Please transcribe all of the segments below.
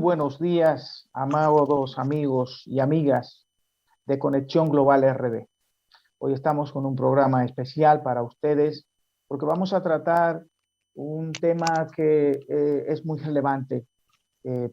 buenos días, amados amigos y amigas de Conexión Global RD. Hoy estamos con un programa especial para ustedes porque vamos a tratar un tema que es muy relevante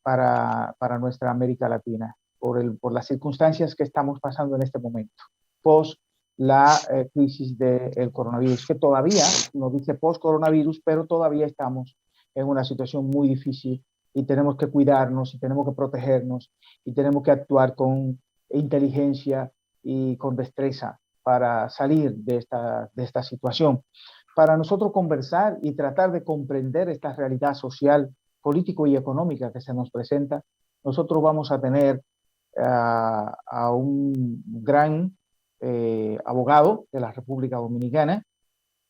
para nuestra América Latina por las circunstancias que estamos pasando en este momento, post la crisis del coronavirus, que todavía, no dice post-coronavirus, pero todavía estamos en una situación muy difícil y tenemos que cuidarnos y tenemos que protegernos y tenemos que actuar con inteligencia y con destreza para salir de esta situación. Para nosotros conversar y tratar de comprender esta realidad social, político y económica que se nos presenta, nosotros vamos a tener a un gran abogado de la República Dominicana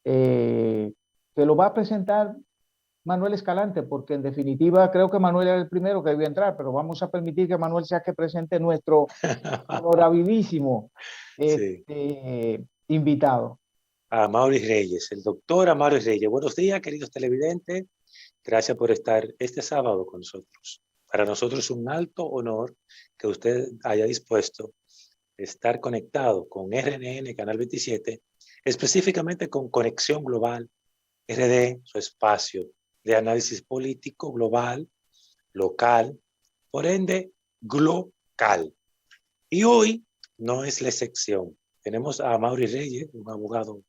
que lo va a presentar Manuel Escalante, porque en definitiva creo que Manuel era el primero que debía entrar, pero vamos a permitir que Manuel sea que presente nuestro honorabilísimo Sí. invitado. Amaury Reyes, el doctor Amaury Reyes. Buenos días, queridos televidentes. Gracias por estar este sábado con nosotros. Para nosotros es un alto honor que usted haya dispuesto estar conectado con RNN Canal 27, específicamente con Conexión Global RD, su espacio de análisis político global, local, por ende, glocal. Y hoy no es la excepción. Tenemos a Amaury Reyes, un abogado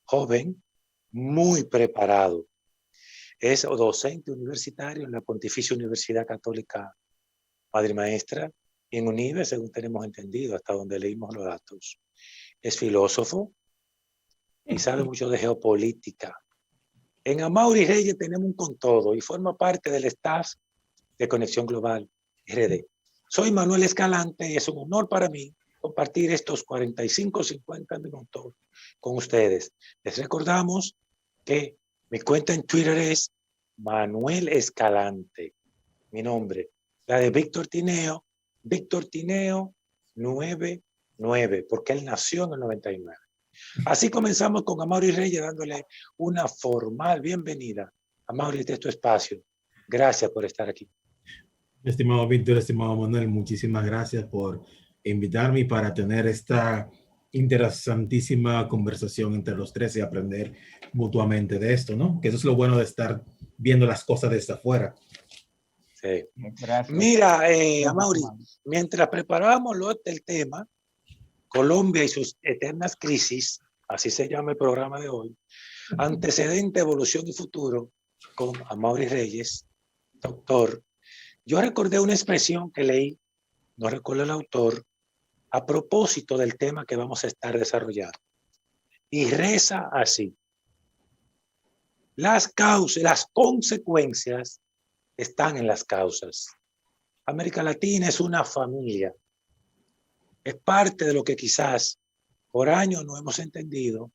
joven, muy preparado. Es docente universitario en la Pontificia Universidad Católica Madre Maestra y en UNIBE, según tenemos entendido, hasta donde leímos los datos. Es filósofo y sabe mucho de geopolítica. En Amaury Reyes tenemos un con todo y forma parte del staff de Conexión Global RD. Soy Manuel Escalante y es un honor para mí compartir estos 45-50 minutos con ustedes. Les recordamos que mi cuenta en Twitter es Manuel Escalante, mi nombre. La de Víctor Tineo 99, porque él nació en el 99. Así comenzamos con Amaury Reyes dándole una formal bienvenida. Amaury, este es tu espacio. Gracias por estar aquí. Estimado Víctor, estimado Manuel, muchísimas gracias por invitarme para tener esta interesantísima conversación entre los tres y aprender mutuamente de esto, ¿no? Que eso es lo bueno de estar viendo las cosas desde afuera. Sí. Gracias. Mira, Amaury, mientras preparábamos el tema, Colombia y sus eternas crisis, así se llama el programa de hoy, antecedente, evolución y futuro, con Amaury Reyes, doctor. Yo recordé una expresión que leí, no recuerdo el autor, a propósito del tema que vamos a estar desarrollando. Y reza así: las causas, las consecuencias están en las causas. América Latina es una familia. Es parte de lo que quizás por años no hemos entendido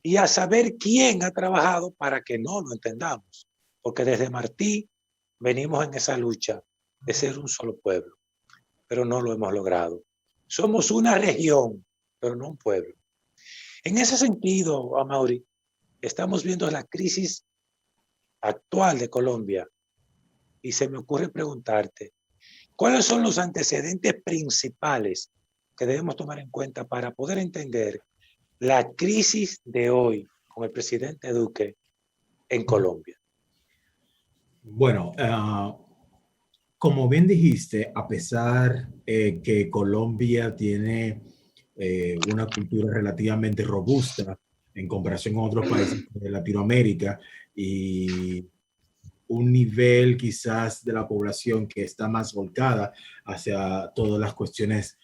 y a saber quién ha trabajado para que no lo entendamos. Porque desde Martí venimos en esa lucha de ser un solo pueblo, pero no lo hemos logrado. Somos una región, pero no un pueblo. En ese sentido, Amaury, estamos viendo la crisis actual de Colombia y se me ocurre preguntarte, ¿cuáles son los antecedentes principales que debemos tomar en cuenta para poder entender la crisis de hoy con el presidente Duque en Colombia? Bueno, como bien dijiste, a pesar que Colombia tiene una cultura relativamente robusta en comparación con otros países de Latinoamérica y un nivel quizás de la población que está más volcada hacia todas las cuestiones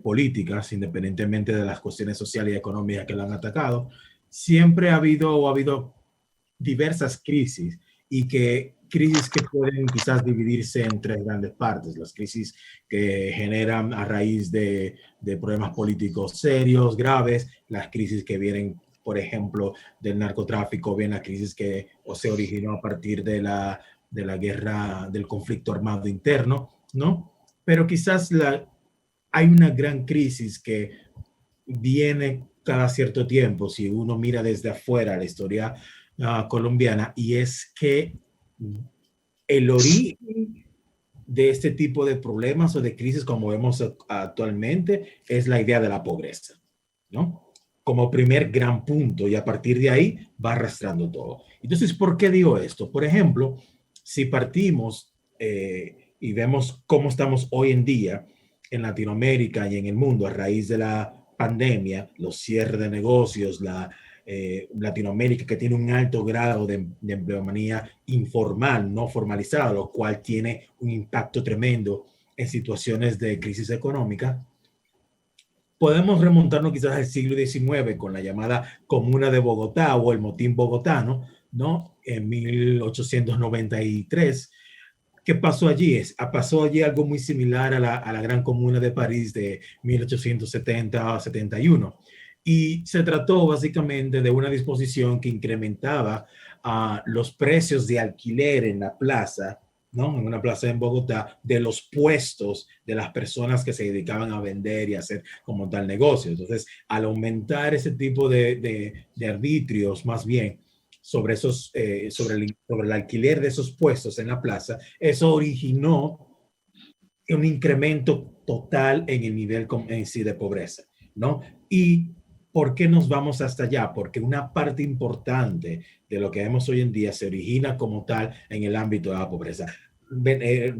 políticas, independientemente de las cuestiones sociales y económicas que la han atacado, siempre ha habido diversas crisis y crisis que pueden quizás dividirse en tres grandes partes. Las crisis que generan a raíz de problemas políticos serios, graves, las crisis que vienen, por ejemplo, del narcotráfico, bien la crisis que se originó a partir de la guerra, del conflicto armado interno, ¿no? Pero quizás hay una gran crisis que viene cada cierto tiempo, si uno mira desde afuera la historia colombiana, y es que el origen de este tipo de problemas o de crisis como vemos actualmente es la idea de la pobreza, ¿no? Como primer gran punto, y a partir de ahí va arrastrando todo. Entonces, ¿por qué digo esto? Por ejemplo, si partimos y vemos cómo estamos hoy en día en Latinoamérica y en el mundo a raíz de la pandemia, los cierres de negocios, Latinoamérica que tiene un alto grado de empleomanía informal, no formalizada, lo cual tiene un impacto tremendo en situaciones de crisis económica. Podemos remontarnos quizás al siglo XIX con la llamada Comuna de Bogotá o el motín bogotano, ¿no? En 1893. ¿Qué pasó allí? Pasó allí algo muy similar a la Gran Comuna de París de 1870-71. Y se trató básicamente de una disposición que incrementaba los precios de alquiler en la plaza, ¿no? En una plaza en Bogotá, de los puestos de las personas que se dedicaban a vender y a hacer como tal negocio. Entonces, al aumentar ese tipo de arbitrios, más bien, sobre el alquiler de esos puestos en la plaza, eso originó un incremento total en el nivel en sí de pobreza, ¿no? ¿Y por qué nos vamos hasta allá? Porque una parte importante de lo que vemos hoy en día se origina como tal en el ámbito de la pobreza.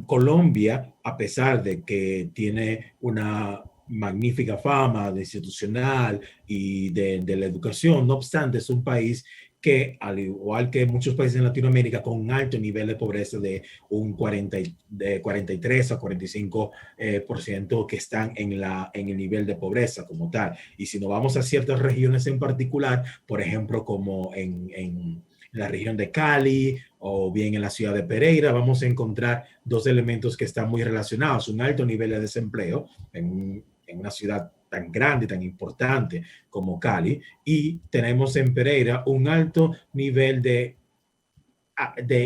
Colombia, a pesar de que tiene una magnífica fama de institucional y de la educación, no obstante, es un país que, al igual que muchos países en Latinoamérica, con un alto nivel de pobreza de un 43 a 45% que están en el nivel de pobreza como tal. Y si nos vamos a ciertas regiones en particular, por ejemplo, como en la región de Cali o bien en la ciudad de Pereira, vamos a encontrar dos elementos que están muy relacionados. Un alto nivel de desempleo en una ciudad tan grande, tan importante como Cali, y tenemos en Pereira un alto nivel de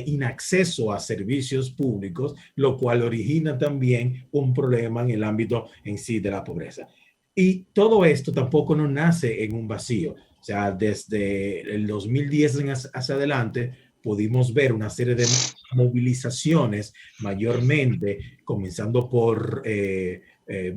inacceso a servicios públicos, lo cual origina también un problema en el ámbito en sí de la pobreza. Y todo esto tampoco no nace en un vacío. O sea, desde el 2010 hacia adelante pudimos ver una serie de movilizaciones, mayormente comenzando por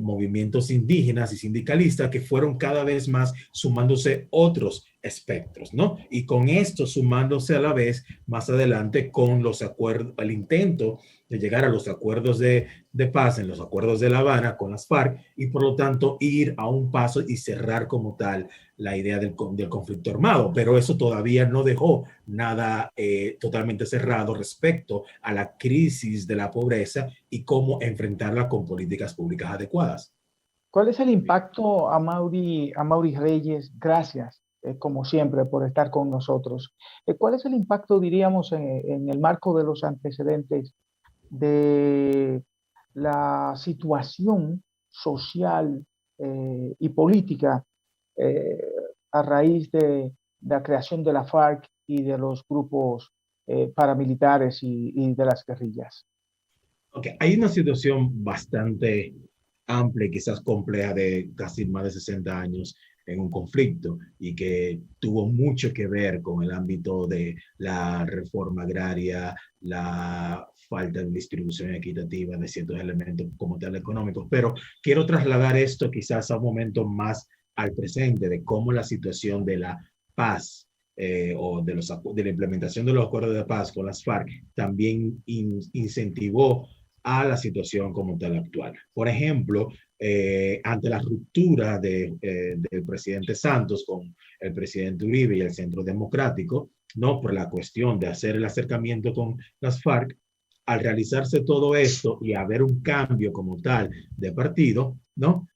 movimientos indígenas y sindicalistas, que fueron cada vez más sumándose otros espectros, ¿no? Y con esto sumándose a la vez más adelante con los acuerdos, el intento de llegar a los acuerdos de paz, en los acuerdos de La Habana con las FARC, y por lo tanto ir a un paso y cerrar como tal la idea del conflicto armado. Pero eso todavía no dejó nada totalmente cerrado respecto a la crisis de la pobreza y cómo enfrentarla con políticas públicas adecuadas. ¿Cuál es el impacto, Amaury Reyes? Gracias, como siempre, por estar con nosotros. ¿Cuál es el impacto, diríamos, en el marco de los antecedentes de la situación social y política a raíz de la creación de la FARC y de los grupos paramilitares y de las guerrillas? Okay. Hay una situación bastante amplia y quizás compleja de casi más de 60 años en un conflicto y que tuvo mucho que ver con el ámbito de la reforma agraria, la falta de distribución equitativa de ciertos elementos como tal económicos. Pero quiero trasladar esto quizás a un momento más al presente de cómo la situación de la paz o de la implementación de los acuerdos de paz con las FARC también incentivó a la situación como tal actual. Por ejemplo, ante la ruptura del presidente Santos con el presidente Uribe y el Centro Democrático, no por la cuestión de hacer el acercamiento con las FARC, al realizarse todo esto y haber un cambio como tal de partido, ¿no?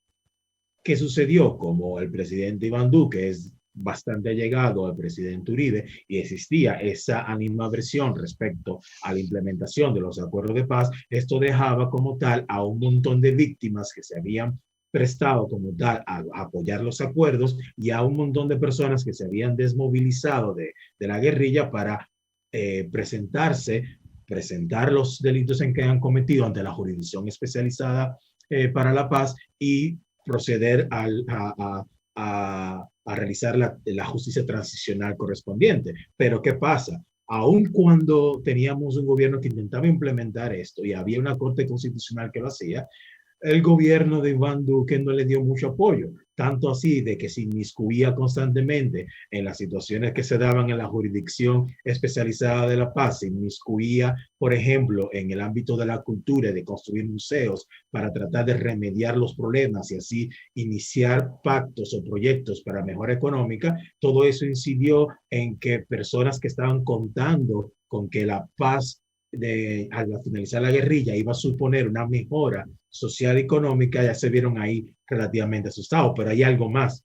¿Qué sucedió? Como el presidente Iván Duque es bastante allegado al presidente Uribe y existía esa animadversión respecto a la implementación de los acuerdos de paz, esto dejaba como tal a un montón de víctimas que se habían prestado como tal a apoyar los acuerdos y a un montón de personas que se habían desmovilizado de la guerrilla para presentar los delitos en que han cometido ante la Jurisdicción Especializada para la Paz y proceder a realizar la justicia transicional correspondiente. Pero ¿qué pasa? aun cuando teníamos un gobierno que intentaba implementar esto y había una corte constitucional que lo hacía, el gobierno de Iván Duque no le dio mucho apoyo, tanto así de que se inmiscuía constantemente en las situaciones que se daban en la jurisdicción especializada de La Paz, se inmiscuía, por ejemplo, en el ámbito de la cultura, de construir museos para tratar de remediar los problemas y así iniciar pactos o proyectos para mejora económica. Todo eso incidió en que personas que estaban contando con que La Paz al finalizar la guerrilla iba a suponer una mejora social y económica, ya se vieron ahí relativamente asustados. Pero hay algo más.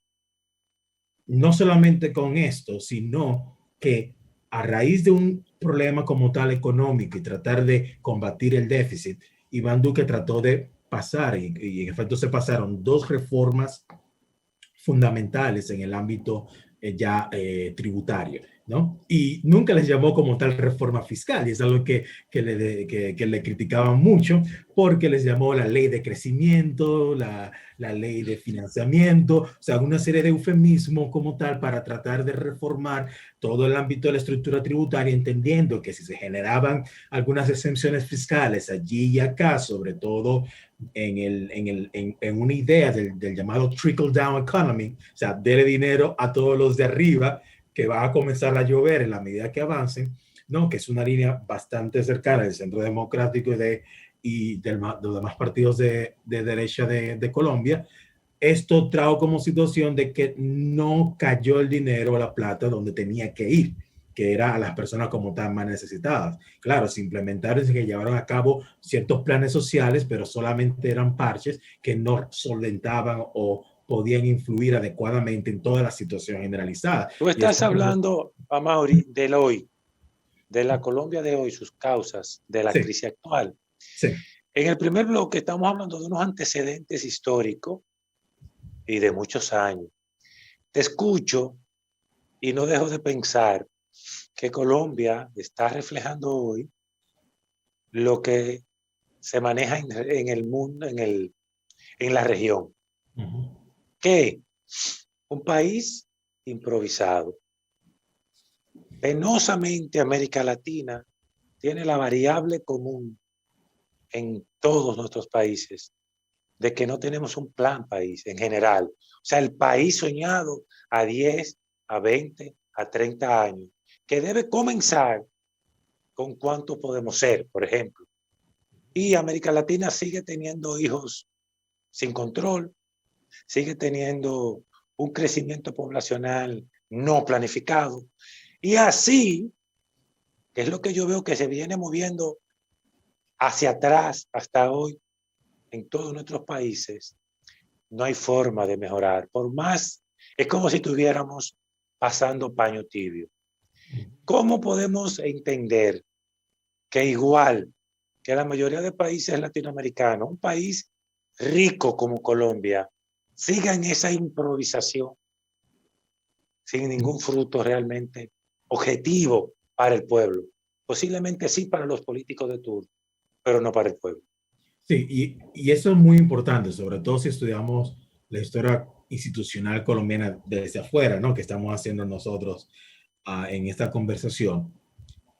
No solamente con esto, sino que a raíz de un problema como tal económico y tratar de combatir el déficit, Iván Duque trató de pasar, y en efecto se pasaron dos reformas fundamentales en el ámbito tributario, ¿no? Y nunca les llamó como tal reforma fiscal, y es algo que le criticaban mucho, porque les llamó la ley de crecimiento, la ley de financiamiento, o sea, una serie de eufemismos como tal para tratar de reformar todo el ámbito de la estructura tributaria, entendiendo que si se generaban algunas exenciones fiscales allí y acá, sobre todo en una idea del llamado trickle down economy, o sea, dele dinero a todos los de arriba, que va a comenzar a llover en la medida que avancen, ¿no? Que es una línea bastante cercana del Centro Democrático y de los demás partidos de derecha de Colombia. Esto trajo como situación de que no cayó el dinero o la plata donde tenía que ir, que era a las personas como tan más necesitadas. Claro, se implementaron y se llevaron a cabo ciertos planes sociales, pero solamente eran parches que no solventaban o podían influir adecuadamente en toda la situación generalizada. Tú estás hablando, Amaury, del hoy, de la Colombia de hoy, sus causas, de la crisis actual. Sí. En el primer bloque estamos hablando de unos antecedentes históricos y de muchos años. Te escucho y no dejo de pensar que Colombia está reflejando hoy lo que se maneja en el mundo, en la región. Que un país improvisado. Penosamente América Latina tiene la variable común en todos nuestros países de que no tenemos un plan país en general. O sea, el país soñado a 10, a 20, a 30 años, que debe comenzar con cuánto podemos ser, por ejemplo. Y América Latina sigue teniendo hijos sin control, sigue teniendo un crecimiento poblacional no planificado. Y así, que es lo que yo veo que se viene moviendo hacia atrás hasta hoy en todos nuestros países, no hay forma de mejorar. Por más, es como si estuviéramos pasando paño tibio. ¿Cómo podemos entender que igual que la mayoría de países latinoamericanos, un país rico como Colombia, siga en esa improvisación sin ningún fruto realmente objetivo para el pueblo? Posiblemente sí para los políticos de turno, pero no para el pueblo. Sí, y eso es muy importante, sobre todo si estudiamos la historia institucional colombiana desde afuera, ¿no? Que estamos haciendo nosotros en esta conversación.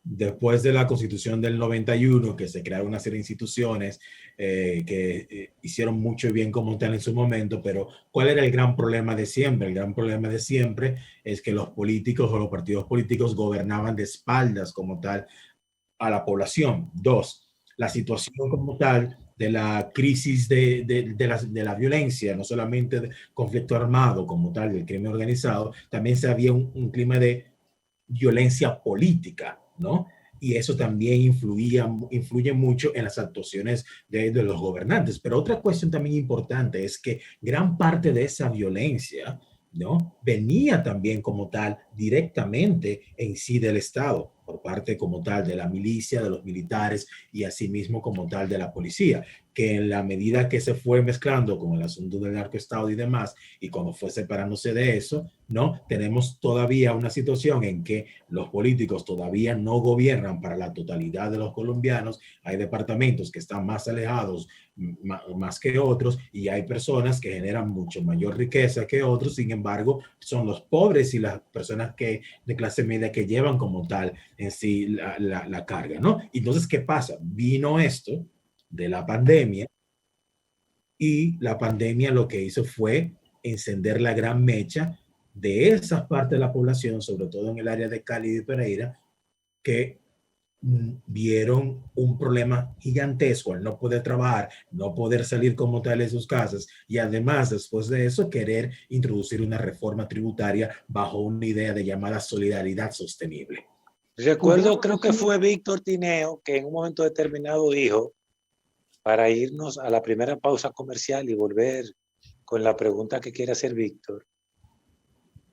Después de la Constitución del 91, que se crearon una serie de instituciones que hicieron mucho bien como tal en su momento, pero ¿cuál era el gran problema de siempre? El gran problema de siempre es que los políticos o los partidos políticos gobernaban de espaldas como tal a la población. Dos, la situación como tal de la crisis de la violencia, no solamente de conflicto armado como tal, del crimen organizado, también se había un clima de violencia política, ¿no? Y eso también influye mucho en las actuaciones de los gobernantes. Pero otra cuestión también importante es que gran parte de esa violencia, ¿no? Venía también como tal directamente en sí del Estado, por parte como tal de la milicia, de los militares y asimismo como tal de la policía, que en la medida que se fue mezclando con el asunto del narcoestado y demás, y cuando fue separándose de eso, ¿no? Tenemos todavía una situación en que los políticos todavía no gobiernan para la totalidad de los colombianos. Hay departamentos que están más alejados más que otros y hay personas que generan mucho mayor riqueza que otros. Sin embargo, son los pobres y las personas de clase media que llevan como tal en sí la carga, ¿no? Entonces, ¿qué pasa? Vino esto de la pandemia y la pandemia lo que hizo fue encender la gran mecha de esas partes de la población, sobre todo en el área de Cali y Pereira, que vieron un problema gigantesco al no poder trabajar, no poder salir como tal de sus casas y además después de eso querer introducir una reforma tributaria bajo una idea de llamada solidaridad sostenible. Recuerdo, creo que fue Víctor Tineo que en un momento determinado dijo, para irnos a la primera pausa comercial y volver con la pregunta que quiere hacer Víctor,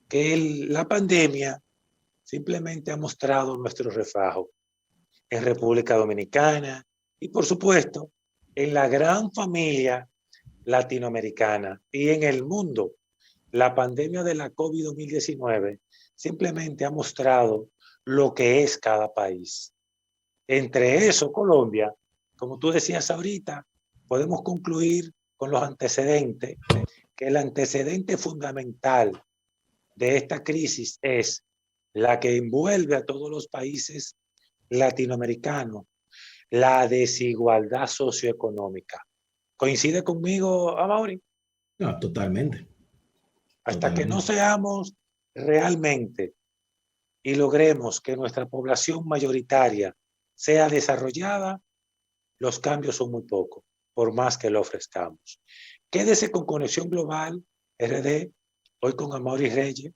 que la pandemia simplemente ha mostrado nuestro refajo en República Dominicana y por supuesto en la gran familia latinoamericana y en el mundo. La pandemia de la COVID-19 simplemente ha mostrado lo que es cada país. Entre eso, Colombia, como tú decías ahorita, podemos concluir con los antecedentes, que el antecedente fundamental de esta crisis es la que envuelve a todos los países latinoamericanos, la desigualdad socioeconómica. ¿Coincide conmigo, Amaury? No, totalmente. Hasta que no seamos realmente y logremos que nuestra población mayoritaria sea desarrollada, los cambios son muy pocos, por más que lo ofrezcamos. Quédese con Conexión Global RD, hoy con Amaury Reyes,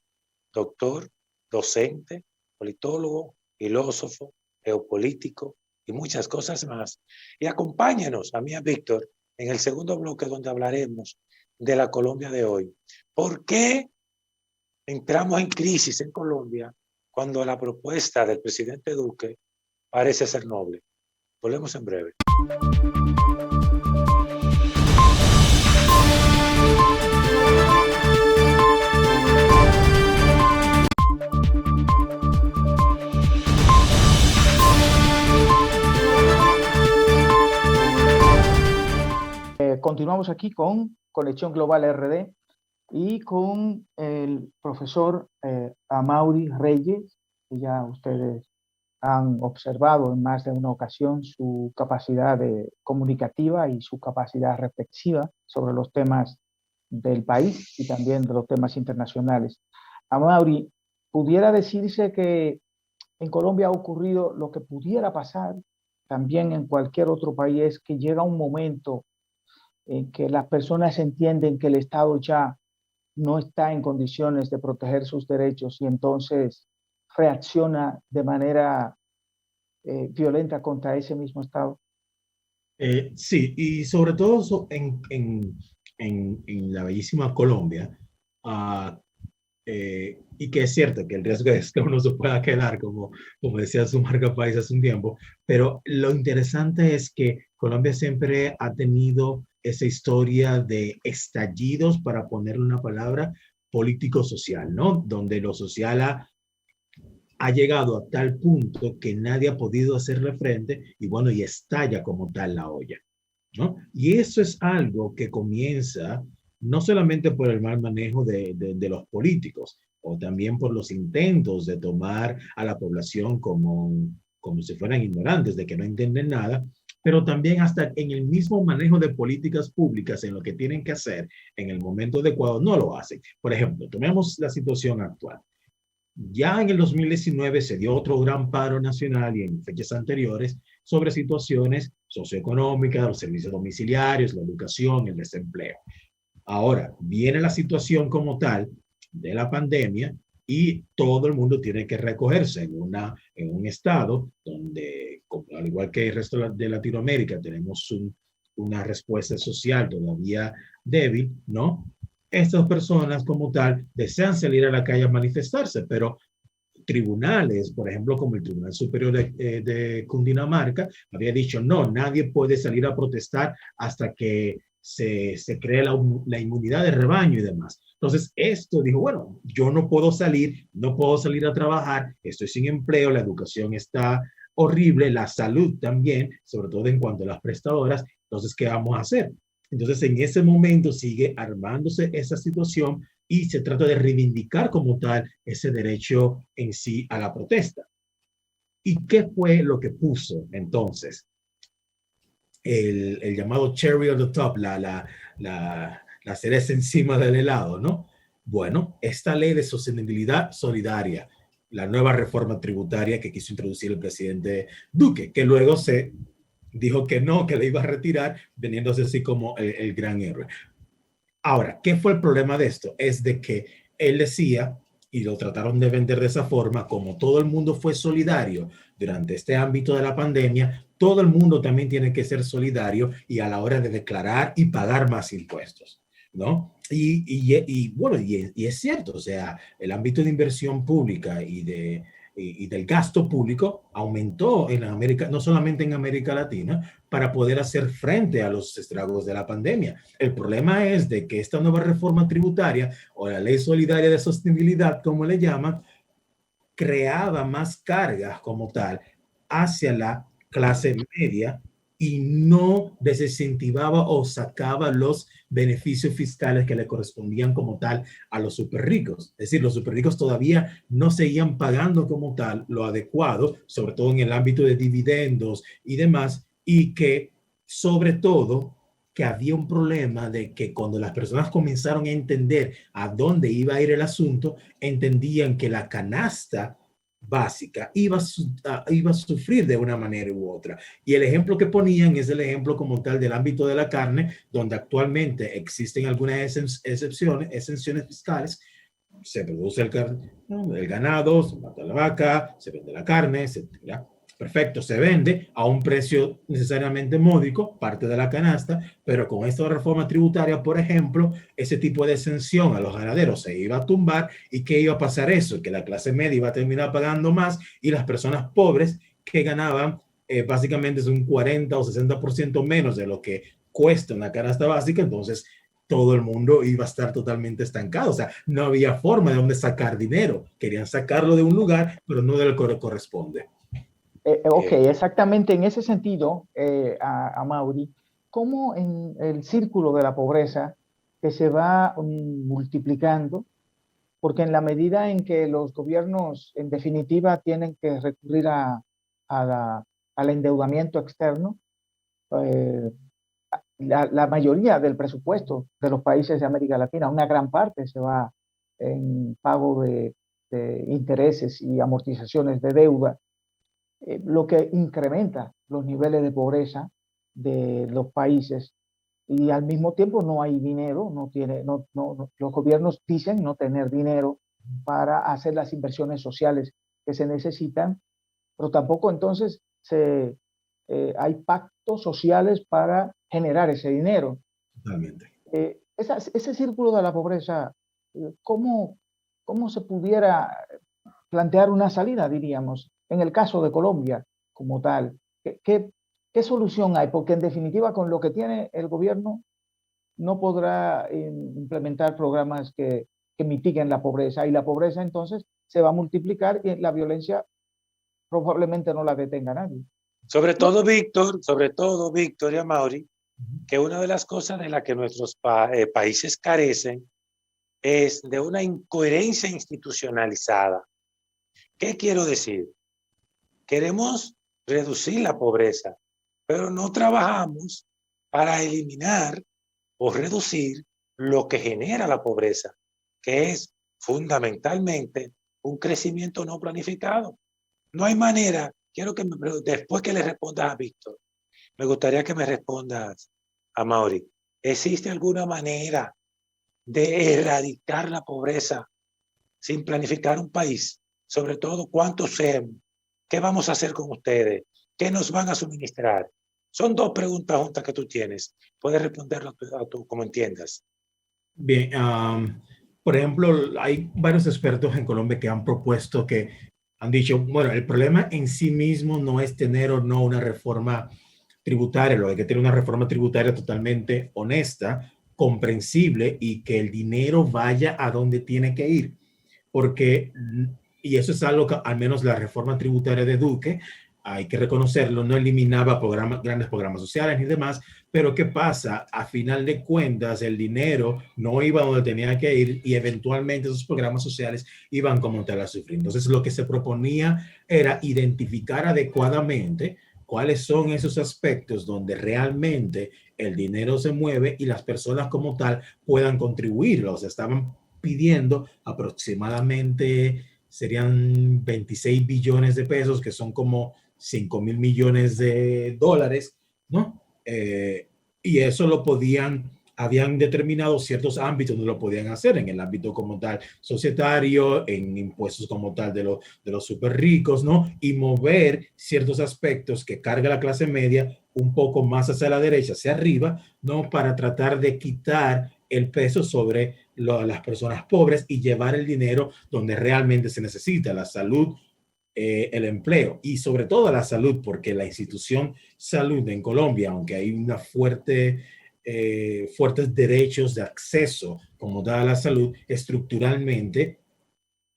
doctor, docente, politólogo, filósofo, geopolítico y muchas cosas más. Y acompáñenos a mí, a Víctor, en el segundo bloque donde hablaremos de la Colombia de hoy. ¿Por qué entramos en crisis en Colombia cuando la propuesta del presidente Duque parece ser noble? Volvemos en breve. Continuamos aquí con Conexión Global RD y con el profesor Amaury Reyes, que ya ustedes han observado en más de una ocasión su capacidad comunicativa y su capacidad reflexiva sobre los temas del país y también de los temas internacionales. Amaury, ¿pudiera decirse que en Colombia ha ocurrido lo que pudiera pasar también en cualquier otro país, que llega un momento en que las personas entienden que el Estado ya no está en condiciones de proteger sus derechos y entonces reacciona de manera violenta contra ese mismo Estado? Sí, y sobre todo en la bellísima Colombia, y que es cierto que el riesgo es que uno se pueda quedar, como decía su marca país hace un tiempo, pero lo interesante es que Colombia siempre ha tenido esa historia de estallidos, para ponerle una palabra, político-social, ¿no? Donde lo social ha llegado a tal punto que nadie ha podido hacerle frente y bueno, y estalla como tal la olla, ¿no? Y eso es algo que comienza no solamente por el mal manejo de los políticos, o también por los intentos de tomar a la población como si fueran ignorantes, de que no entienden nada, pero también hasta en el mismo manejo de políticas públicas, en lo que tienen que hacer en el momento adecuado, no lo hacen. Por ejemplo, tomemos la situación actual. Ya en el 2019 se dio otro gran paro nacional y en fechas anteriores sobre situaciones socioeconómicas, los servicios domiciliarios, la educación, el desempleo. Ahora viene la situación como tal de la pandemia y todo el mundo tiene que recogerse en un estado donde, al igual que el resto de Latinoamérica, tenemos una respuesta social todavía débil, ¿no? Estas personas como tal desean salir a la calle a manifestarse, pero tribunales, por ejemplo, como el Tribunal Superior de Cundinamarca, había dicho, no, nadie puede salir a protestar hasta que se cree la inmunidad de rebaño y demás. Entonces, esto dijo, bueno, yo no puedo salir a trabajar, estoy sin empleo, la educación está horrible, la salud también, sobre todo en cuanto a las prestadoras, entonces, ¿qué vamos a hacer? Entonces, en ese momento sigue armándose esa situación y se trata de reivindicar como tal ese derecho en sí a la protesta. ¿Y qué fue lo que puso entonces? El llamado cherry on the top, la cereza encima del helado, ¿no? Bueno, esta ley de sostenibilidad solidaria, la nueva reforma tributaria que quiso introducir el presidente Duque, que luego se dijo que no, que le iba a retirar, veniéndose así como el gran héroe. Ahora, ¿qué fue el problema de esto? Es de que él decía, y lo trataron de vender de esa forma, como todo el mundo fue solidario durante este ámbito de la pandemia, todo el mundo también tiene que ser solidario y a la hora de declarar y pagar más impuestos, ¿no? Y es cierto, o sea, el ámbito de inversión pública y del gasto público aumentó en América, no solamente en América Latina, para poder hacer frente a los estragos de la pandemia. El problema es de que esta nueva reforma tributaria o la ley solidaria de sostenibilidad, como le llaman, creaba más cargas como tal hacia la clase media y no desincentivaba o sacaba los beneficios fiscales que le correspondían como tal a los super ricos. Es decir, los super ricos todavía no seguían pagando como tal lo adecuado, sobre todo en el ámbito de dividendos y demás, y que sobre todo que había un problema de que cuando las personas comenzaron a entender a dónde iba a ir el asunto, entendían que la canasta básica iba a sufrir de una manera u otra. Y el ejemplo que ponían es el ejemplo como tal del ámbito de la carne, donde actualmente existen algunas exenciones fiscales. Se produce el ganado, se mata la vaca, se vende la carne, etc. Perfecto, se vende a un precio necesariamente módico, parte de la canasta, pero con esta reforma tributaria, por ejemplo, ese tipo de exención a los ganaderos se iba a tumbar. ¿Y qué iba a pasar eso? Que la clase media iba a terminar pagando más y las personas pobres que ganaban básicamente es un 40 o 60% menos de lo que cuesta una canasta básica, entonces todo el mundo iba a estar totalmente estancado. O sea, no había forma de dónde sacar dinero. Querían sacarlo de un lugar, pero no del que corresponde. Ok, exactamente en ese sentido, a Mauri, ¿cómo en el círculo de la pobreza que se va multiplicando? Porque en la medida en que los gobiernos, en definitiva, tienen que recurrir al endeudamiento externo, eh, la mayoría del presupuesto de los países de América Latina, una gran parte se va en pago de intereses y amortizaciones de deuda, lo que incrementa los niveles de pobreza de los países y al mismo tiempo no hay dinero, los gobiernos dicen no tener dinero para hacer las inversiones sociales que se necesitan, pero tampoco entonces hay pactos sociales para generar ese dinero. Totalmente. Ese círculo de la pobreza, ¿cómo se pudiera plantear una salida, diríamos, en el caso de Colombia como tal? ¿Qué solución hay? Porque en definitiva con lo que tiene el gobierno no podrá implementar programas que mitiguen la pobreza y la pobreza entonces se va a multiplicar y la violencia probablemente no la detenga nadie. Sobre todo, Víctor y Amaury, que una de las cosas de las que nuestros países carecen es de una incoherencia institucionalizada. ¿Qué quiero decir? Queremos reducir la pobreza, pero no trabajamos para eliminar o reducir lo que genera la pobreza, que es fundamentalmente un crecimiento no planificado. No hay manera, quiero que después que le respondas a Víctor, me gustaría que me respondas a Mauri. ¿Existe alguna manera de erradicar la pobreza sin planificar un país? Sobre todo, ¿cuántos seremos? ¿Qué vamos a hacer con ustedes? ¿Qué nos van a suministrar? Son dos preguntas juntas que tú tienes. Puedes responderlo como entiendas. Bien, por ejemplo, hay varios expertos en Colombia que han propuesto que han dicho, bueno, el problema en sí mismo no es tener o no una reforma tributaria, lo que tiene una reforma tributaria totalmente honesta, comprensible y que el dinero vaya a donde tiene que ir. Porque, y eso es algo que al menos la reforma tributaria de Duque, hay que reconocerlo, no eliminaba grandes programas sociales ni demás, Pero ¿qué pasa? A final de cuentas, el dinero no iba donde tenía que ir y eventualmente esos programas sociales iban como tal a sufrir. Entonces, lo que se proponía era identificar adecuadamente cuáles son esos aspectos donde realmente el dinero se mueve y las personas como tal puedan contribuir. O sea, estaban pidiendo aproximadamente, serían 26 billones de pesos, que son como 5,000 millones de dólares, ¿no? Y eso lo podían, habían determinado ciertos ámbitos donde lo podían hacer, en el ámbito como tal societario, en impuestos como tal de los súper ricos, ¿no? Y mover ciertos aspectos que carga la clase media un poco más hacia la derecha, hacia arriba, ¿no? Para tratar de quitar el peso sobre las personas pobres y llevar el dinero donde realmente se necesita, la salud, el empleo y sobre todo la salud, porque la institución salud en Colombia, aunque hay una fuertes derechos de acceso como da la salud, estructuralmente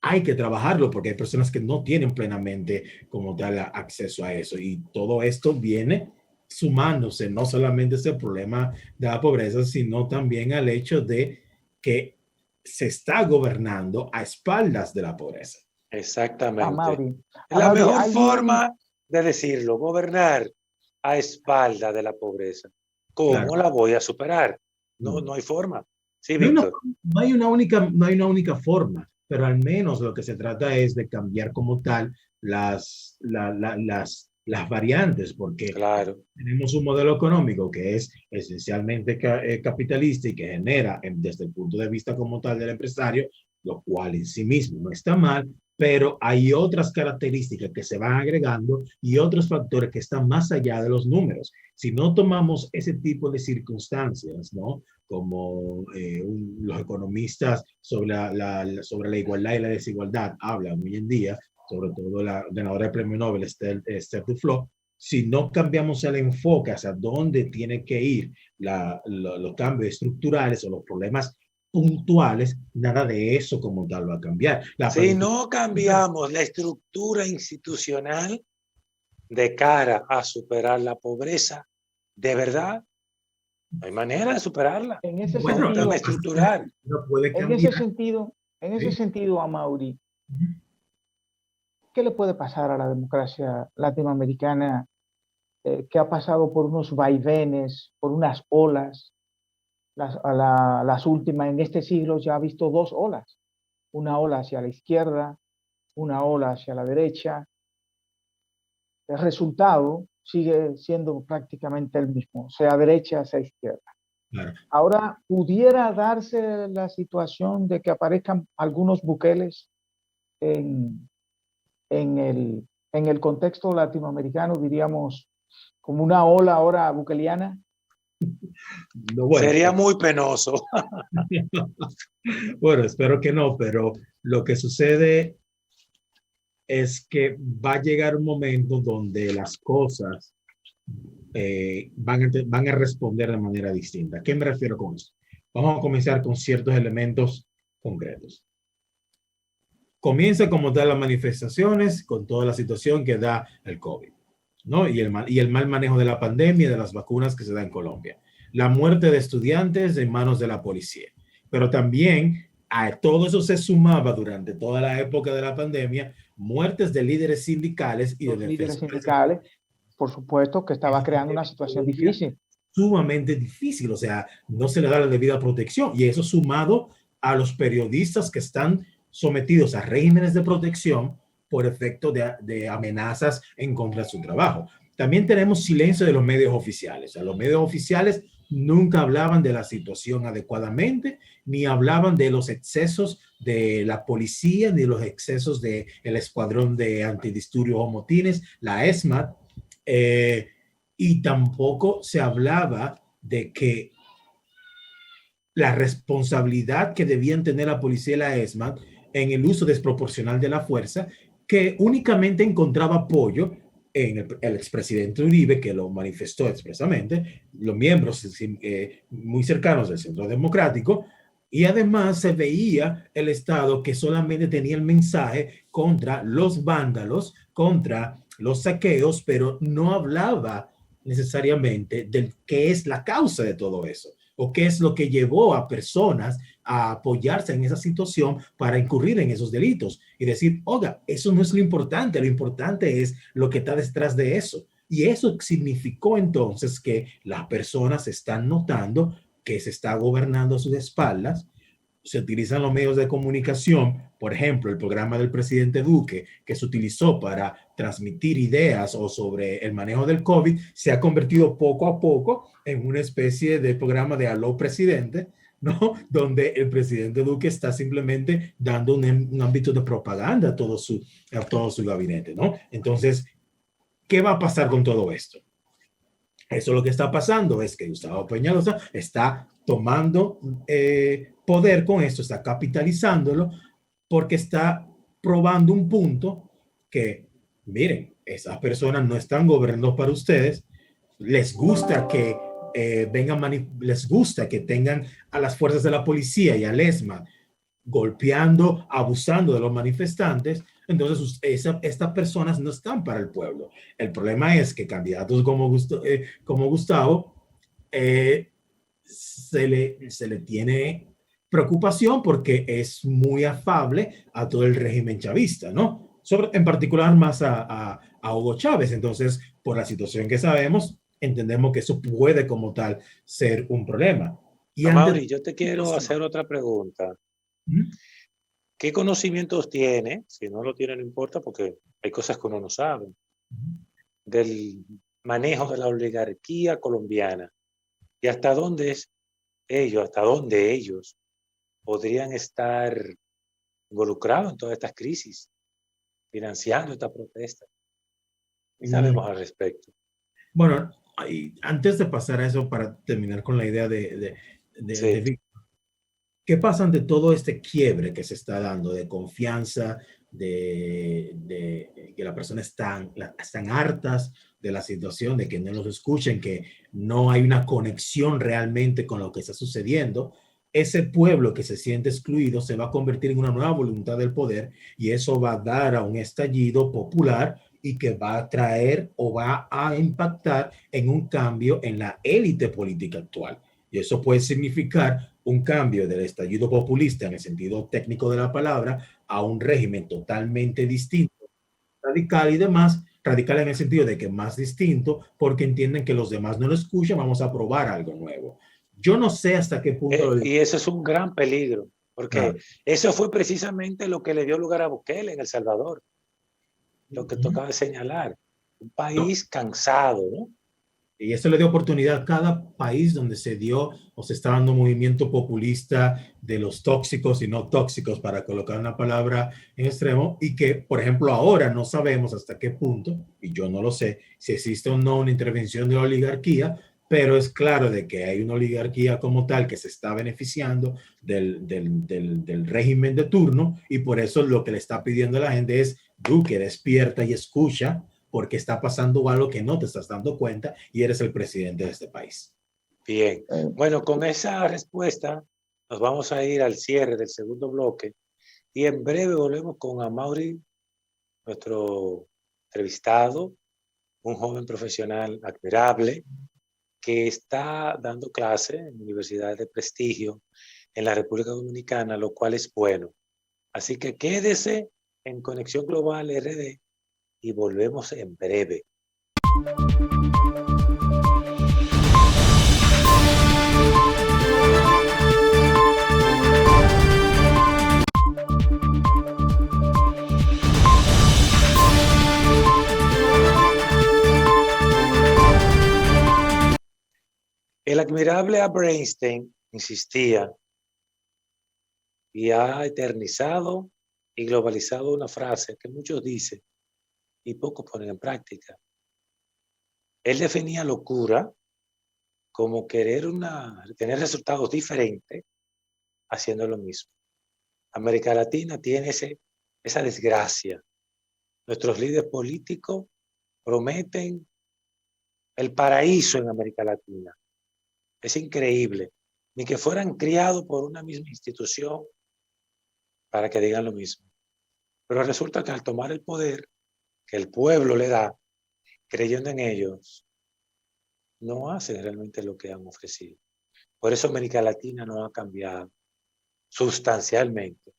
hay que trabajarlo porque hay personas que no tienen plenamente como tal acceso a eso y todo esto viene sumándose no solamente ese problema de la pobreza, sino también al hecho de que se está gobernando a espaldas de la pobreza. Exactamente. Amaury, Es la mejor hay forma de decirlo, gobernar a espalda de la pobreza. ¿Cómo Claro. la voy a superar? No, No. no hay forma. Sí, No hay, una, Víctor. no hay una única forma, pero al menos lo que se trata es de cambiar como tal las variantes, porque Claro. tenemos un modelo económico que es esencialmente capitalista y que genera, desde el punto de vista como tal del empresario, lo cual en sí mismo no está mal, pero hay otras características que se van agregando y otros factores que están más allá de los números. Si no tomamos ese tipo de circunstancias, ¿no? Como los economistas sobre la igualdad y la desigualdad hablan hoy en día, sobre todo la ganadora del premio Nobel, Esther Duflo, si no cambiamos el enfoque hacia dónde tiene que ir los cambios estructurales o los problemas puntuales, nada de eso como tal va a cambiar. Si no cambiamos la estructura institucional de cara a superar la pobreza, de verdad, no hay manera de superarla. en ese Bueno, sentido, estructural. no puede en cambiar. ese Sí. sentido, Amaury, ¿qué le puede pasar a la democracia latinoamericana que ha pasado por unos vaivenes, por unas olas? Las últimas en este siglo ya ha visto dos olas, una ola hacia la izquierda, una ola hacia la derecha. El resultado sigue siendo prácticamente el mismo, sea derecha, sea izquierda. Claro. Ahora, ¿pudiera darse la situación de que aparezcan algunos Bukeles en el contexto latinoamericano, diríamos, como una ola ahora bukeliana? No, bueno, sería muy penoso. bueno, espero que no, pero lo que sucede es que va a llegar un momento donde las cosas van a responder de manera distinta. ¿A qué me refiero con esto? Vamos a comenzar con ciertos elementos concretos. Comienza como tal las manifestaciones con toda la situación que da el COVID, ¿no? Y el mal manejo de la pandemia, de las vacunas que se da en Colombia. La muerte de estudiantes en manos de la policía. Pero también a todo eso se sumaba durante toda la época de la pandemia muertes de líderes sindicales y Los de líderes defensores. sindicales, por supuesto, que estaba creando una situación difícil. Sumamente difícil, o sea, no se le da la debida protección. Y eso sumado a los periodistas que están sometidos a regímenes de protección por efecto de amenazas en contra de su trabajo. También tenemos silencio de los medios oficiales. O sea, los medios oficiales nunca hablaban de la situación adecuadamente, ni hablaban de los excesos de la policía, ni de los excesos del Escuadrón de Antidisturbios o Motines, la ESMAD, y tampoco se hablaba de que la responsabilidad que debían tener la policía y la ESMAD en el uso desproporcional de la fuerza, que únicamente encontraba apoyo en el expresidente Uribe, que lo manifestó expresamente, los miembros muy cercanos del Centro Democrático, y además se veía el Estado que solamente tenía el mensaje contra los vándalos, contra los saqueos, pero no hablaba necesariamente de qué es la causa de todo eso o qué es lo que llevó a personas a apoyarse en esa situación para incurrir en esos delitos y decir, oiga, eso no es lo importante es lo que está detrás de eso. Y eso significó entonces que las personas están notando que se está gobernando a sus espaldas. Se utilizan los medios de comunicación, por ejemplo, el programa del presidente Duque, que se utilizó para transmitir ideas o sobre el manejo del COVID, se ha convertido poco a poco en una especie de programa de Aló Presidente, ¿no? Donde el presidente Duque está simplemente dando un ámbito de propaganda a todo su gabinete, ¿no? Entonces, ¿qué va a pasar con todo esto? Eso lo que está pasando es que Gustavo Peñalosa está tomando poder con esto, está capitalizándolo porque está probando un punto que, miren, esas personas no están gobernando para ustedes, les gusta que les gusta que tengan a las fuerzas de la policía y al ESMA golpeando, abusando de los manifestantes, entonces estas personas no están para el pueblo. El problema es que candidatos como Gustavo se le tiene preocupación porque es muy afable a todo el régimen chavista, ¿no? En particular más a Hugo Chávez. Entonces, por la situación que sabemos, entendemos que eso puede como tal ser un problema. Y Amaury, yo te quiero hacer otra pregunta. ¿Mm? ¿Qué conocimientos tiene? Si no lo tiene, no importa, porque hay cosas que uno no sabe. Del manejo de la oligarquía colombiana y hasta dónde ellos podrían estar involucrados en todas estas crisis, financiando esta protesta. ¿Qué sabemos al respecto? Bueno, antes de pasar a eso, para terminar con la idea de ¿qué pasa ante todo este quiebre que se está dando de confianza, de que las personas están hartas de la situación, de que no los escuchen, que no hay una conexión realmente con lo que está sucediendo? Ese pueblo que se siente excluido se va a convertir en una nueva voluntad del poder y eso va a dar a un estallido popular y que va a traer o va a impactar en un cambio en la élite política actual. Y eso puede significar un cambio del estallido populista en el sentido técnico de la palabra a un régimen totalmente distinto, radical y demás, radical en el sentido de que más distinto, porque entienden que los demás no lo escuchan, vamos a probar algo nuevo. Yo no sé hasta qué punto... Y eso es un gran peligro, porque Claro. eso fue precisamente lo que le dio lugar a Bukele en El Salvador, lo que tocaba de señalar, un país cansado, ¿no? Y eso le dio oportunidad a cada país donde se dio o se está dando un movimiento populista de los tóxicos y no tóxicos, para colocar una palabra en extremo, y que, por ejemplo, ahora no sabemos hasta qué punto, y yo no lo sé, si existe o no una intervención de la oligarquía, pero es claro de que hay una oligarquía como tal que se está beneficiando del régimen de turno, y por eso lo que le está pidiendo a la gente es: Duque, despierta y escucha, porque está pasando algo que no te estás dando cuenta y eres el presidente de este país. Bien, bueno, con esa respuesta nos vamos a ir al cierre del segundo bloque y en breve volvemos con Amaury, nuestro entrevistado, un joven profesional admirable que está dando clase en universidades de prestigio en la República Dominicana, lo cual es bueno. Así que quédese en Conexión Global RD y volvemos en breve. El admirable Albert Einstein insistía y ha eternizado y globalizado una frase que muchos dicen y pocos ponen en práctica. Él definía locura como tener resultados diferentes haciendo lo mismo. América Latina tiene esa desgracia. Nuestros líderes políticos prometen el paraíso en América Latina. Es increíble. Ni que fueran criados por una misma institución para que digan lo mismo. Pero resulta que al tomar el poder que el pueblo le da, creyendo en ellos, no hacen realmente lo que han ofrecido. Por eso América Latina no ha cambiado sustancialmente.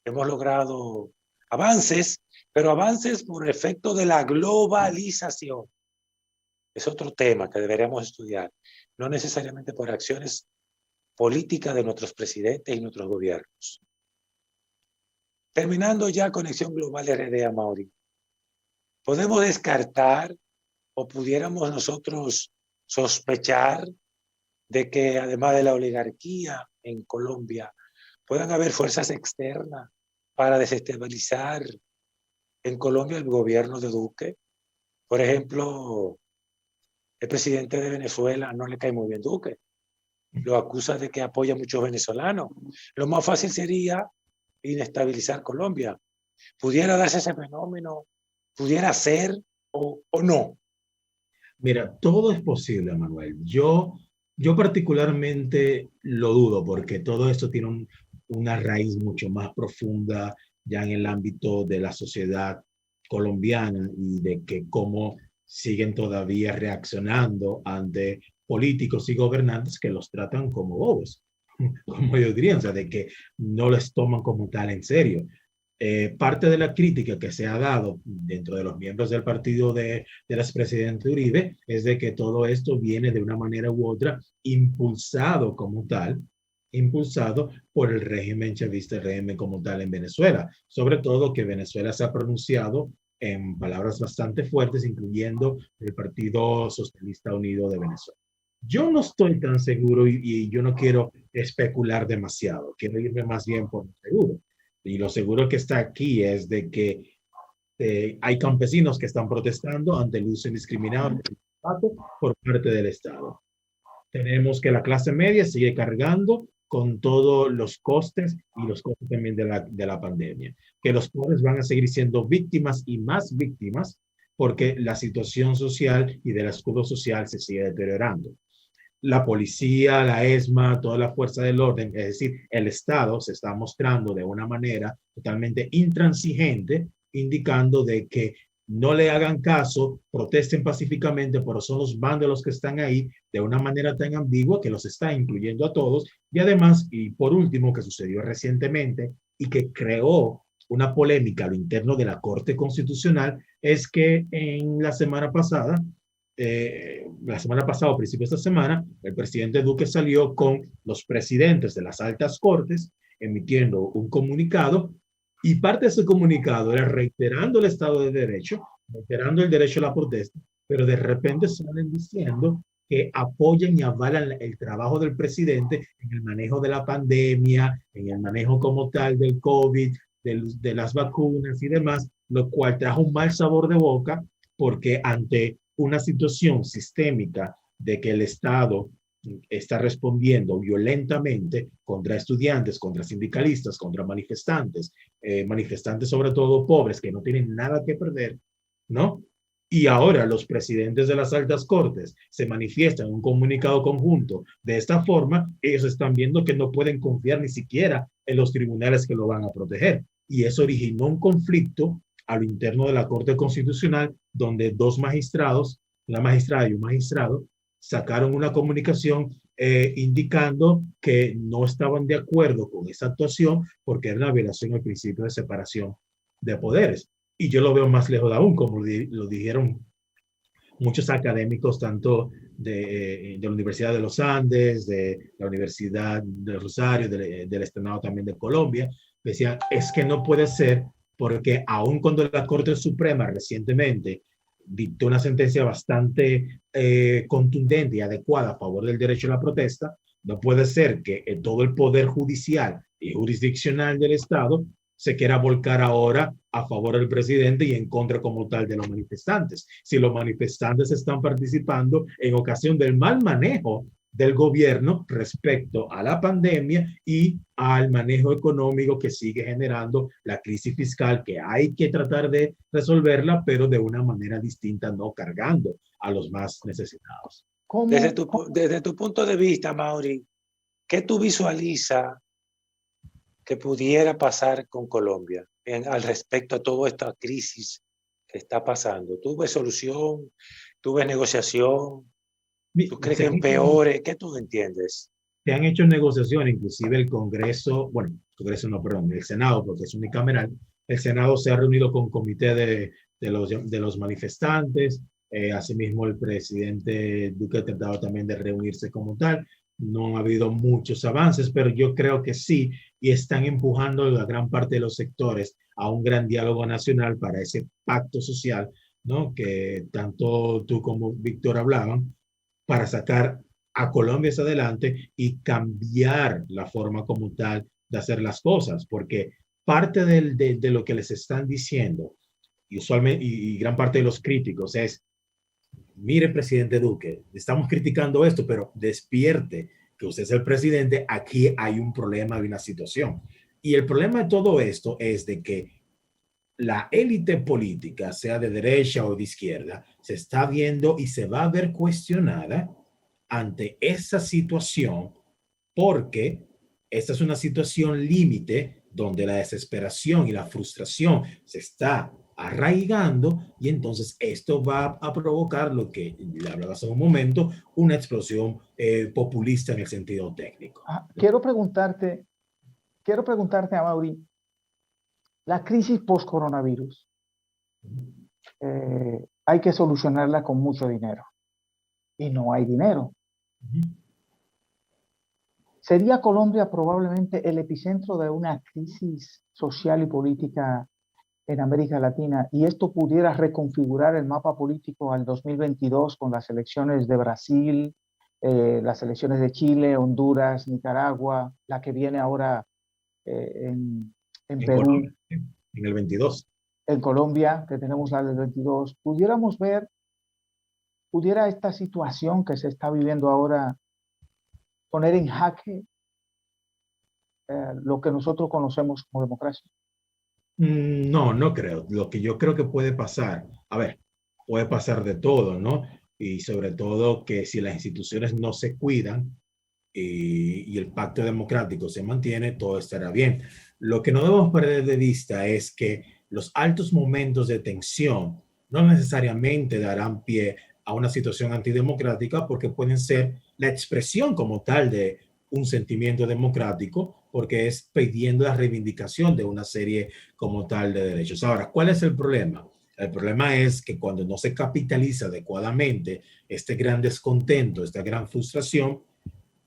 Hemos logrado avances, pero avances por efecto de la globalización. Es otro tema que deberíamos estudiar, no necesariamente por acciones políticas de nuestros presidentes y nuestros gobiernos. Terminando ya Conexión Global RD, Amaury, ¿podemos descartar o pudiéramos nosotros sospechar de que además de la oligarquía en Colombia, puedan haber fuerzas externas para desestabilizar en Colombia el gobierno de Duque? Por ejemplo, el presidente de Venezuela no le cae muy bien Duque. Lo acusa de que apoya a muchos venezolanos. Lo más fácil sería inestabilizar Colombia. ¿Pudiera darse ese fenómeno? ¿Pudiera ser o no? Mira, todo es posible, Manuel. Yo particularmente lo dudo porque todo esto tiene una raíz mucho más profunda ya en el ámbito de la sociedad colombiana y de que cómo siguen todavía reaccionando ante políticos y gobernantes que los tratan como bobos, como yo diría, o sea, de que no les toman como tal en serio. Parte de la crítica que se ha dado dentro de los miembros del partido del expresidente Uribe es de que todo esto viene de una manera u otra impulsado como tal, impulsado por el régimen chavista, el régimen como tal en Venezuela. Sobre todo que Venezuela se ha pronunciado en palabras bastante fuertes, incluyendo el Partido Socialista Unido de Venezuela. Yo no estoy tan seguro y yo no quiero especular demasiado, quiero irme más bien por lo seguro. Y lo seguro que está aquí es de que hay campesinos que están protestando ante el uso indiscriminado del glifosato por parte del Estado. Tenemos que la clase media sigue cargando con todos los costes y los costes también de la pandemia. Que los pobres van a seguir siendo víctimas y más víctimas porque la situación social y del escudo social se sigue deteriorando. La policía, la ESMA, toda la fuerza del orden, es decir, el Estado se está mostrando de una manera totalmente intransigente, indicando de que no le hagan caso, protesten pacíficamente, pero son los vándalos que están ahí de una manera tan ambigua que los está incluyendo a todos. Y además, y por último, que sucedió recientemente y que creó una polémica a lo interno de la Corte Constitucional, es que en la semana pasada o principio de esta semana, el presidente Duque salió con los presidentes de las altas cortes emitiendo un comunicado y parte de ese comunicado era reiterando el Estado de Derecho, reiterando el derecho a la protesta, pero de repente salen diciendo que apoyan y avalan el trabajo del presidente en el manejo de la pandemia, en el manejo como tal del COVID, de las vacunas y demás, lo cual trajo un mal sabor de boca porque ante una situación sistémica de que el Estado está respondiendo violentamente contra estudiantes, contra sindicalistas, contra manifestantes, manifestantes sobre todo pobres que no tienen nada que perder, ¿no? Y ahora los presidentes de las altas cortes se manifiestan en un comunicado conjunto de esta forma, ellos están viendo que no pueden confiar ni siquiera en los tribunales que lo van a proteger. Y eso originó un conflicto a lo interno de la Corte Constitucional, donde dos magistrados, una magistrada y un magistrado, sacaron una comunicación indicando que no estaban de acuerdo con esa actuación porque era una violación al principio de separación de poderes. Y yo lo veo más lejos aún, como lo dijeron muchos académicos, tanto de la Universidad de los Andes, de la Universidad de Rosario, del Estado también de Colombia, decían, es que no puede ser porque aun cuando la Corte Suprema recientemente dictó una sentencia bastante contundente y adecuada a favor del derecho a la protesta, no puede ser que todo el poder judicial y jurisdiccional del Estado se quiera volcar ahora a favor del presidente y en contra como tal de los manifestantes. Si los manifestantes están participando en ocasión del mal manejo del gobierno respecto a la pandemia y al manejo económico que sigue generando la crisis fiscal que hay que tratar de resolverla, pero de una manera distinta, no cargando a los más necesitados. Desde tu punto de vista, Mauri, ¿qué tú visualizas que pudiera pasar con Colombia al respecto a toda esta crisis que está pasando? ¿Tú ves solución? ¿Tú ves negociación? ¿Tú crees que empeore? ¿Qué tú entiendes? Se han hecho negociaciones, inclusive el Congreso, bueno, Congreso no, perdón, el Senado, porque es unicameral, el Senado se ha reunido con comité de los manifestantes, asimismo el presidente Duque ha tratado también de reunirse como tal, no ha habido muchos avances, pero yo creo que sí, y están empujando a gran parte de los sectores a un gran diálogo nacional para ese pacto social, ¿no? Que tanto tú como Víctor hablaban, para sacar a Colombia hacia adelante y cambiar la forma como tal de hacer las cosas, porque parte de lo que les están diciendo, y usualmente, y gran parte de los críticos es, mire, presidente Duque, estamos criticando esto, pero despierte que usted es el presidente, aquí hay un problema, hay una situación. Y el problema de todo esto es de que la élite política, sea de derecha o de izquierda, se está viendo y se va a ver cuestionada ante esa situación porque esta es una situación límite donde la desesperación y la frustración se está arraigando y entonces esto va a provocar lo que le hablaba hace un momento, una explosión populista en el sentido técnico. Quiero preguntarte, Amaury, la crisis post-coronavirus, hay que solucionarla con mucho dinero y no hay dinero. ¿Sería Colombia probablemente el epicentro de una crisis social y política en América Latina y esto pudiera reconfigurar el mapa político al 2022 con las elecciones de Brasil, las elecciones de Chile, Honduras, Nicaragua, la que viene ahora en Perú, Colombia, en el 22. En Colombia, que tenemos la del 22, pudiera esta situación que se está viviendo ahora poner en jaque lo que nosotros conocemos como democracia? No, no creo. Lo que yo creo que puede pasar, a ver, puede pasar de todo, ¿no? Y sobre todo que si las instituciones no se cuidan y el pacto democrático se mantiene, todo estará bien. Lo que no debemos perder de vista es que los altos momentos de tensión no necesariamente darán pie a una situación antidemocrática porque pueden ser la expresión como tal de un sentimiento democrático porque es pidiendo la reivindicación de una serie como tal de derechos. Ahora, ¿cuál es el problema? El problema es que cuando no se capitaliza adecuadamente este gran descontento, esta gran frustración,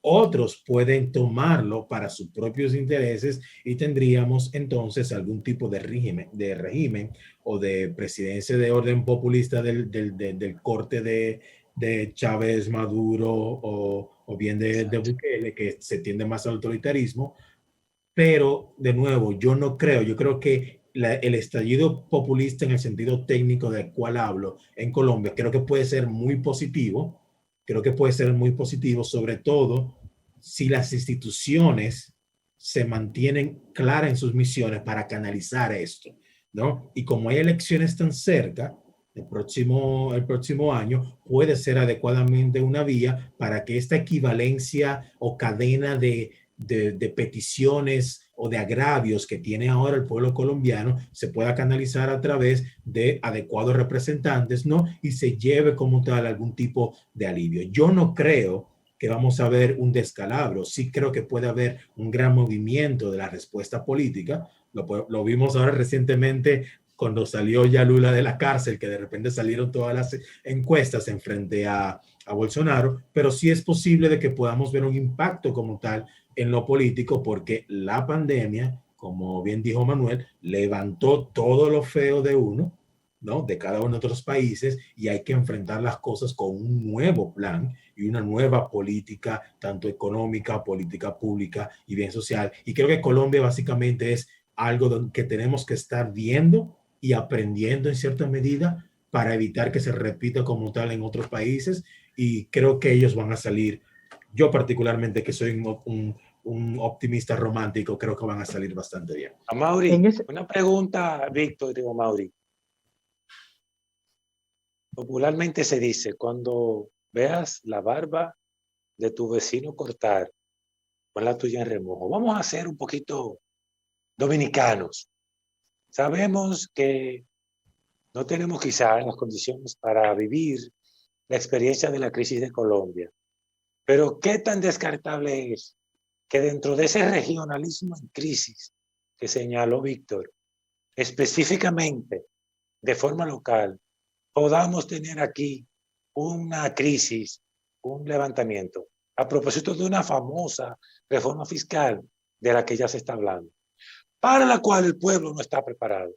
otros pueden tomarlo para sus propios intereses y tendríamos entonces algún tipo de régimen o de presidencia de orden populista del corte de Chávez, Maduro o bien de Bukele, que se tiende más al autoritarismo. Pero, de nuevo, yo creo que el estallido populista en el sentido técnico del cual hablo en Colombia, creo que puede ser muy positivo, sobre todo si las instituciones se mantienen claras en sus misiones para canalizar esto, ¿no? Y como hay elecciones tan cerca, el próximo año puede ser adecuadamente una vía para que esta equivalencia o cadena de peticiones o de agravios que tiene ahora el pueblo colombiano se pueda canalizar a través de adecuados representantes, ¿no? Y se lleve como tal algún tipo de alivio. Yo no creo que vamos a ver un descalabro, sí creo que puede haber un gran movimiento de la respuesta política. Lo vimos ahora recientemente cuando salió ya Lula de la cárcel, que de repente salieron todas las encuestas en frente a Bolsonaro, pero sí es posible de que podamos ver un impacto como tal en lo político porque la pandemia, como bien dijo Manuel, levantó todo lo feo de uno, ¿no? De cada uno de otros países y hay que enfrentar las cosas con un nuevo plan y una nueva política, tanto económica, política pública y bien social. Y creo que Colombia básicamente es algo que tenemos que estar viendo y aprendiendo en cierta medida para evitar que se repita como tal en otros países y creo que ellos van a salir. Yo particularmente, que soy un optimista romántico, creo que van a salir bastante bien. Amaury, una pregunta, Víctor, digo Amaury. Popularmente se dice, cuando veas la barba de tu vecino cortar, pon la tuya en remojo. Vamos a ser un poquito dominicanos. Sabemos que no tenemos quizás las condiciones para vivir la experiencia de la crisis de Colombia. Pero ¿qué tan descartable es que dentro de ese regionalismo en crisis que señaló Víctor, específicamente de forma local, podamos tener aquí una crisis, un levantamiento, a propósito de una famosa reforma fiscal de la que ya se está hablando, para la cual el pueblo no está preparado?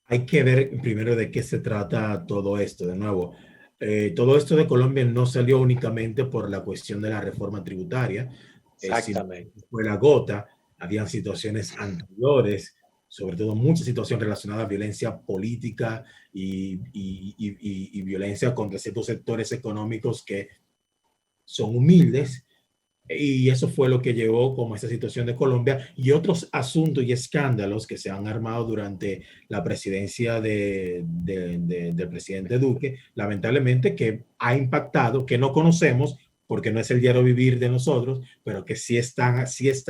Hay que ver primero de qué se trata todo esto. De nuevo, todo esto de Colombia no salió únicamente por la cuestión de la reforma tributaria, sino Exactamente. fue la gota. Habían situaciones anteriores, sobre todo muchas situaciones relacionadas a violencia política y violencia contra ciertos sectores económicos que son humildes, y eso fue lo que llevó como esta situación de Colombia y otros asuntos y escándalos que se han armado durante la presidencia del presidente Duque, lamentablemente, que ha impactado, que no conocemos porque no es el diario vivir de nosotros, pero que sí está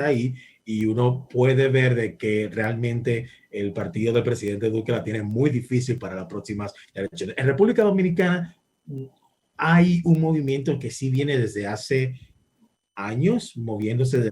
ahí, y uno puede ver de que realmente el partido del presidente Duque la tiene muy difícil para las próximas elecciones. En República Dominicana hay un movimiento que sí viene desde hace años moviéndose de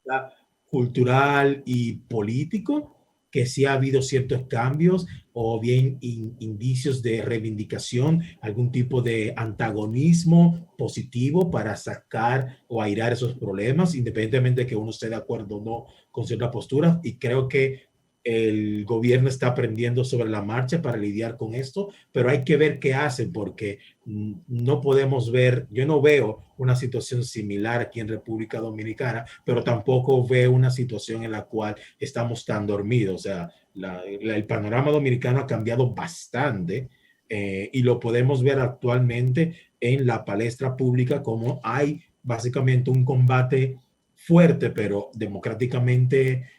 manera cultural y político, que sí ha habido ciertos cambios o bien indicios de reivindicación, algún tipo de antagonismo positivo para sacar o airar esos problemas, independientemente de que uno esté de acuerdo o no con cierta postura. Y creo que el gobierno está aprendiendo sobre la marcha para lidiar con esto, pero hay que ver qué hacen, porque no podemos ver, yo no veo una situación similar aquí en República Dominicana, pero tampoco veo una situación en la cual estamos tan dormidos. O sea, el panorama dominicano ha cambiado bastante, y lo podemos ver actualmente en la palestra pública, como hay básicamente un combate fuerte, pero democráticamente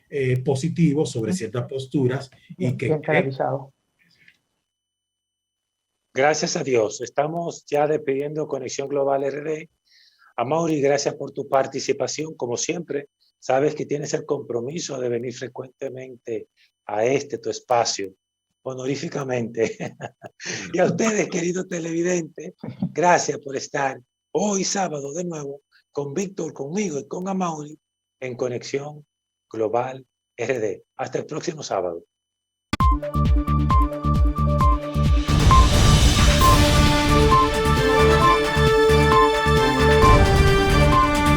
positivo sobre ciertas posturas. Bien, bien canalizado. Gracias a Dios. Estamos ya despidiendo Conexión Global RD. Amaury, gracias por tu participación. Como siempre, sabes que tienes el compromiso de venir frecuentemente a tu espacio, honoríficamente. Y a ustedes, queridos televidentes, gracias por estar hoy sábado de nuevo con Víctor, conmigo y con Amaury en Conexión Global RD. Hasta el próximo sábado.